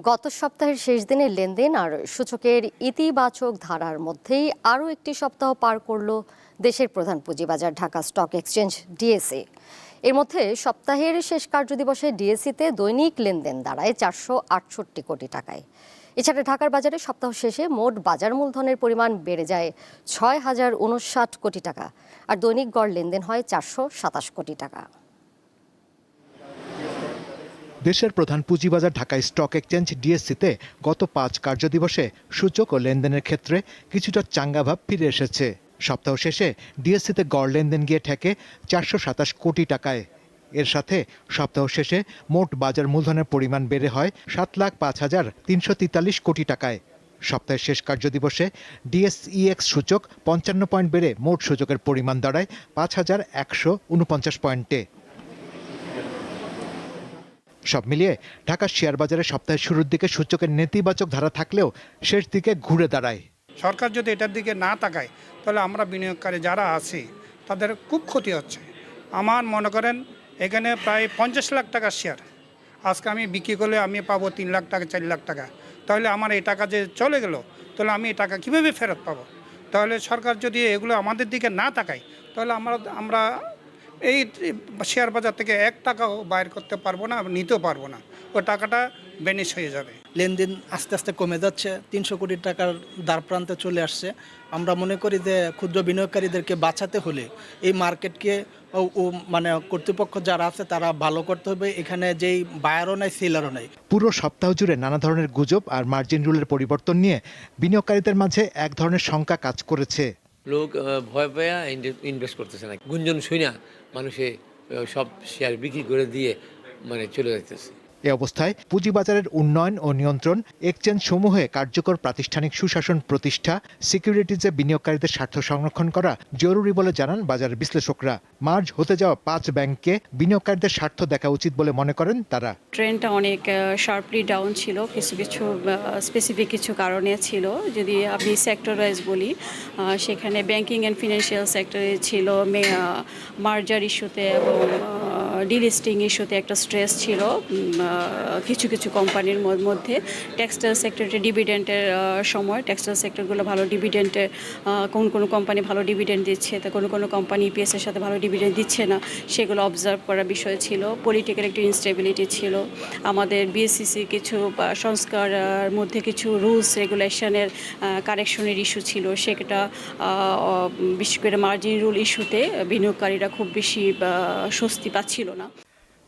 গত সপ্তাহের শেষ দিনের লেনদেন আর সূচকের ইতিবাচক ধারার মধ্যেই আরও একটি সপ্তাহ পার করল দেশের প্রধান পুঁজিবাজার ঢাকা স্টক এক্সচেঞ্জ ডিএসই। এর মধ্যে সপ্তাহের শেষ কার্যদিবসে ডিএসইতে দৈনিক লেনদেন দাঁড়ায় 468 কোটি টাকায়। এছাড়া ঢাকার বাজারে সপ্তাহ শেষে মোট বাজার মূলধনের পরিমাণ বেড়ে যায় 6,059 কোটি টাকা, আর দৈনিক গড় লেনদেন হয় 427 কোটি টাকা। দেশের প্রধান পুঁজিবাজার ঢাকা স্টক এক্সচেঞ্জ ডিএসসিতে গত 5 কার্যদিবসে সূচক ও লেনদেনের ক্ষেত্রে কিছুটা চাঙ্গাভাব ফিরে এসেছে। সপ্তাহ শেষে ডিএসসিতে গড় লেনদেন গিয়ে ঠেকে 427 কোটি টাকায়। এর সাথে সপ্তাহ শেষে মোট বাজার মূলধনের পরিমাণ বেড়ে হয় 7,05,343 কোটি টাকায়। সপ্তাহের শেষ কার্যদিবসে ডিএসইএক্স সূচক 55 পয়েন্ট বেড়ে মোট সূচকের পরিমাণ দাঁড়ায় 5,149 পয়েন্টে। সব মিলিয়ে ঢাকার শেয়ার বাজারে সপ্তাহের শুরুর দিকে সূচকের নেতিবাচক ধারা থাকলেও শেষ দিকে ঘুরে দাঁড়ায়। সরকার যদি এটার দিকে না তাকায় তাহলে আমরা বিনিয়োগকারী যারা আছি তাদের খুব ক্ষতি হচ্ছে। আমার মনে করেন এখানে প্রায় 50 লাখ টাকার শেয়ার আজকে আমি বিক্রি করলে আমি পাবো 3 লাখ টাকা 4 লাখ টাকা। তাহলে আমার এই টাকা যে চলে গেল, তাহলে আমি এই টাকা কীভাবে ফেরত পাবো? তাহলে সরকার যদি এগুলো আমাদের দিকে না তাকায় তাহলে আমরা এই শেয়ার বাজার থেকে 1 টাকাও বাইর করতে পারবো না, নিতেও পারবো না, ওই টাকাটা বেনিশ হয়ে যাবে। লেনদেন আস্তে আস্তে কমে যাচ্ছে, 300 কোটি টাকার দ্বার প্রান্তে চলে আসছে। আমরা মনে করি যে ক্ষুদ্র বিনিয়োগকারীদেরকে বাঁচাতে হলে এই মার্কেটকে মানে কর্তৃপক্ষ যারা আছে তারা ভালো করতে হবে। এখানে যেই বায়ারও নাই সেলারও নাই। পুরো সপ্তাহ জুড়ে নানা ধরনের গুজব আর মার্জিন রুলের পরিবর্তন নিয়ে বিনিয়োগকারীদের মাঝে এক ধরনের শঙ্কা কাজ করেছে। লোক ভয় পেয়ে ইনভেস্ট করতেছে না, গুঞ্জন শুই না মানুষে সব শেয়ার বিক্রি করে দিয়ে চলে যাইতেছে। এ অবস্থায় পুঁজিবাজারের উন্নয়ন ও নিয়ন্ত্রণ, এক্সচেঞ্জ সমূহে কার্যকর প্রাতিষ্ঠানিক সুশাসন প্রতিষ্ঠা, সিকিউরিটিজে বিনিয়োগকারীদের স্বার্থ সংরক্ষণ করা জরুরি বলে জানান বাজার বিশ্লেষকরা। মার্জ হতে যাওয়া 5 ব্যাংককে বিনিয়োগকারীদের স্বার্থ দেখা উচিত বলে মনে করেন তারা। ট্রেন্ডটা অনেক শার্পলি ডাউন ছিল, কিছু স্পেসিফিক কিছু কারণে ছিল। যদি আমি সেক্টর ওয়াইজ বলি, সেখানে ব্যাংকিং অ্যান্ড ফিনান্সিয়াল সেক্টরে ছিল মার্জার ইস্যুতে এবং ডিলিস্টিং ইস্যুতে একটা স্ট্রেস ছিল কিছু কিছু কোম্পানির মধ্যে। টেক্সটাইল সেক্টরে ডিভিডেন্টের সময় টেক্সটাইল সেক্টরগুলো ভালো ডিভিডেন্টের, কোন কোম্পানি ভালো ডিভিডেন্ট দিচ্ছে, তো কোনো কোম্পানি ইপিএসের সাথে ভালো ডিভিডেন্ট দিচ্ছে না, সেগুলো অবজার্ভ করার বিষয় ছিল। পলিটিক্যাল একটি ইনস্টেবিলিটি ছিল। আমাদের বিএসসিসি কিছু সংস্কার মধ্যে কিছু রুলস রেগুলেশনের কারেকশনের ইস্যু ছিল, সেটা বিশেষ করে মার্জিন রুল ইস্যুতে বিনিয়োগকারীরা খুব বেশি স্বস্তি পাচ্ছিল না।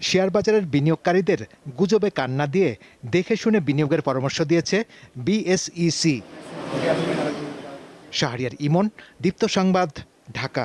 শেয়ার বাজারের বিনিয়োগকারীদের গুজবে কান না দিয়ে দেখে শুনে বিনিয়োগের পরামর্শ দিয়েছে বিএসইসি। শাহরিয়ার ইমন, দীপ্ত সংবাদ, ঢাকা।